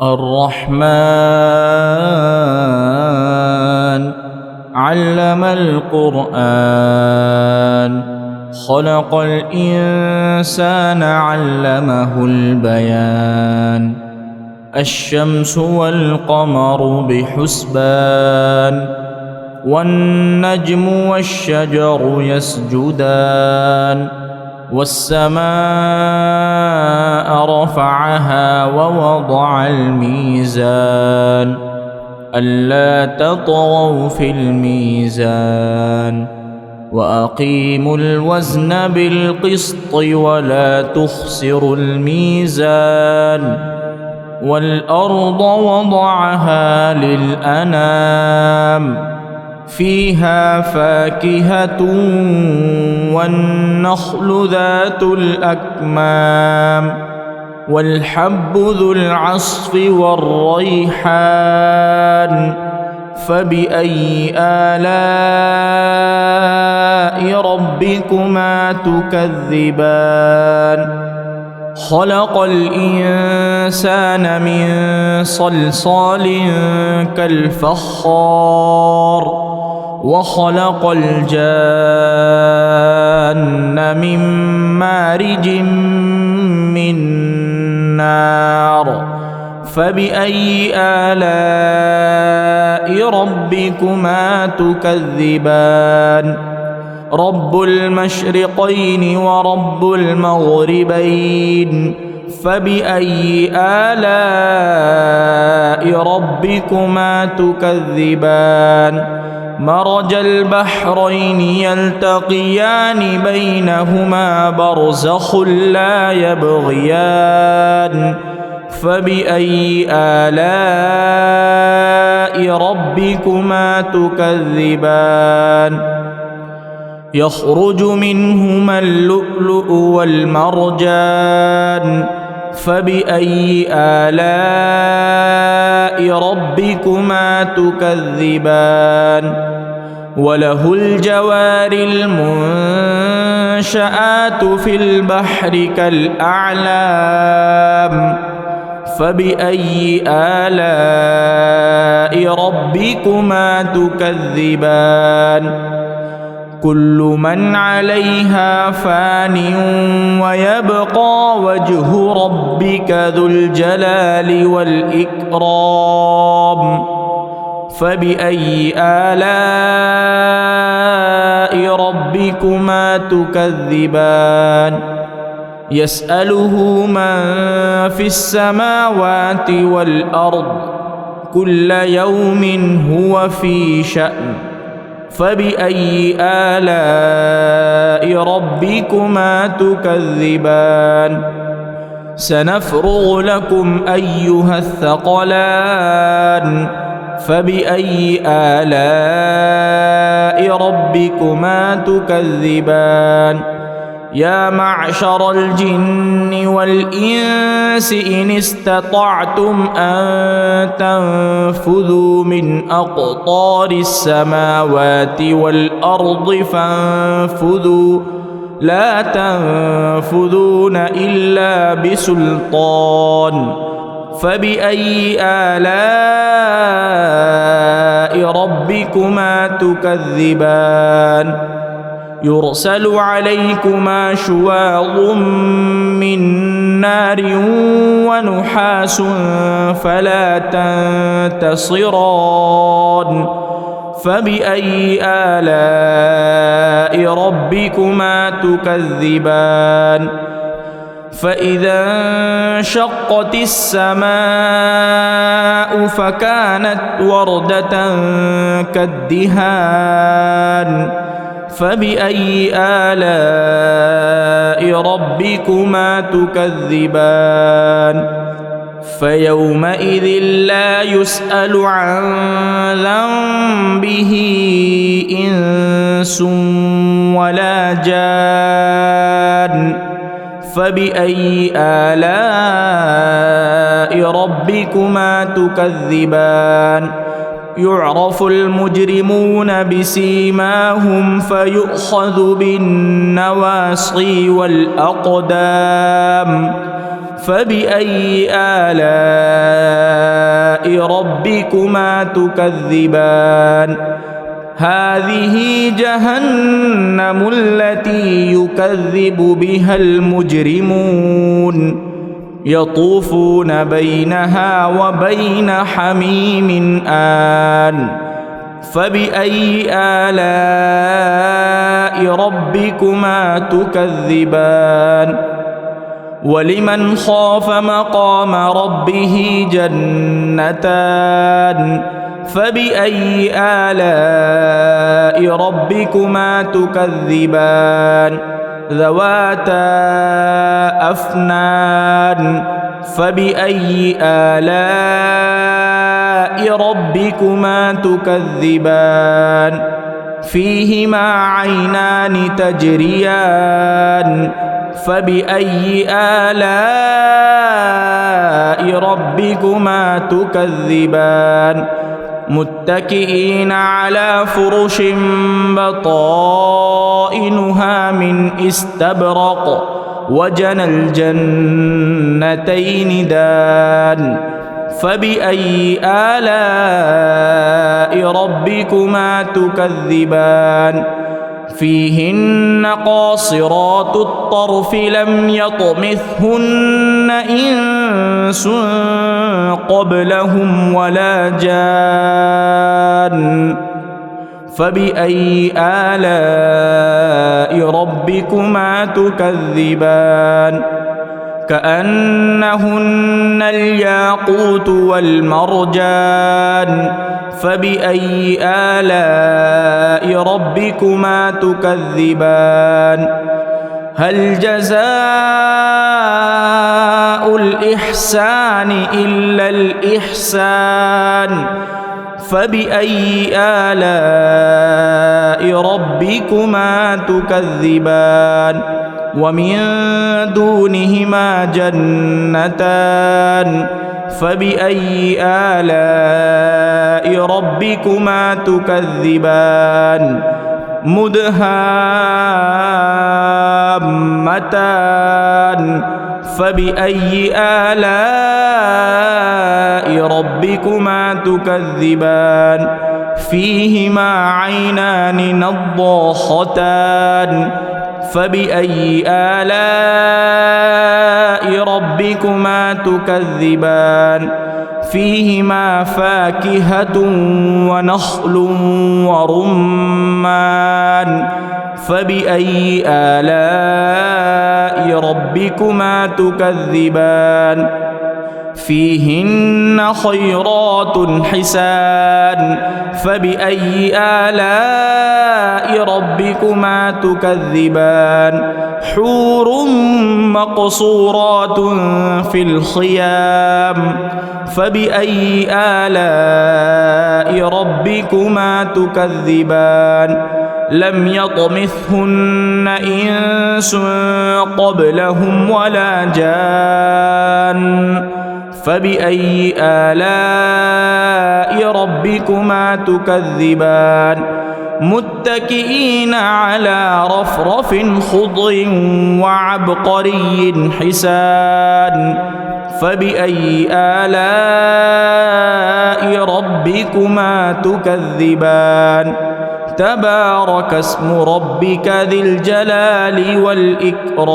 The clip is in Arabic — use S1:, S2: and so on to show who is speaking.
S1: الرحمن علم القرآن خلق الإنسان علمه البيان الشمس والقمر بحسبان والنجم والشجر يسجدان والسماء رفعها ووضع الميزان ألا تطغوا في الميزان وأقيموا الوزن بالقسط ولا تخسروا الميزان والأرض وضعها للأنام فيها فاكهة والنخل ذات الأكمام والحب ذو العصف والريحان فبأي آلاء ربكما تكذبان خلق الإنسان من صلصال كالفخار وخلق الجان من مارج من نار فبأي آلاء ربكما تكذبان رب المشرقين ورب المغربين فبأي آلاء ربكما تكذبان مرج البحرين يلتقيان بينهما برزخ لا يبغيان فبأي آلاء ربكما تكذبان يخرج منهما اللؤلؤ والمرجان فبأي آلاء ربكما تكذبان وله الجوار المنشآت في البحر كالأعلام فبأي آلاء ربكما تكذبان كل من عليها فان ويبقى وجه ربك ذو الجلال والإكرام فبأي آلاء ربكما تكذبان يسأله من في السماوات والأرض كل يوم هو في شأن فبأي آلاء ربكما تكذبان سنفرغ لكم أيها الثقلان فبأي آلاء ربكما تكذبان يا معشر الجن والإنس إن استطعتم أن تنفذوا من أقطار السماوات والأرض فانفذوا لا تنفذون إلا بسلطان فبأي آلاء ربكما تكذبان يرسل عليكما شواظ من نار ونحاس فلا تنتصران فبأي آلاء ربكما تكذبان فإذا انشقت السماء فكانت وردة كالدهان فبأي آلاء ربكما تكذبان فيومئذ لا يسأل عن ذنبه إنس ولا جان فبأي آلاء ربكما تكذبان يعرف المجرمون بسيماهم فيؤخذ بالنواصي والأقدام فبأي آلاء ربكما تكذبان هذه جهنم التي يكذب بها المجرمون يطوفون بينها وبين حميم آن فبأي آلاء ربكما تكذبان ولمن خاف مقام ربه جنتان فبأي آلاء ربكما تكذبان ذواتا أفنان فبأي آلاء ربكما تكذبان فيهما عينان تجريان فبأي آلاء ربكما تكذبان متكئين على فرش بطائنها من استبرق وجنى الجنتين دان فبأي آلاء ربكما تكذبان فيهن قاصرات الطرف لم يطمثهن إنس قبلهم ولا جان فبأي آلاء ربكما تكذبان كأنهن الياقوت والمرجان فبأي آلاء ربكما تكذبان هل جزاء الإحسان إلا الإحسان فبأي آلاء ربكما تكذبان ومن دونهما جنتان فبأي آلاء ربكما تكذبان مدهامتان فبأي آلاء ربكما تكذبان فيهما عينان نضاختان فبأي آلاء ربكما تكذبان فيهما فاكهة ونخل ورمان فبأي آلاء ربكما تكذبان فيهن خيرات حسان فبأي آلاء ربكما تكذبان حور مقصورات في الخيام فبأي آلاء ربكما تكذبان لم يطمثهن إنس قبلهم ولا جان فبأي آلاء ربكما تكذبان متكئين على رفرف خضر وعبقري حسان فبأي آلاء ربكما تكذبان تبارك اسم ربك ذي الجلال والإكرام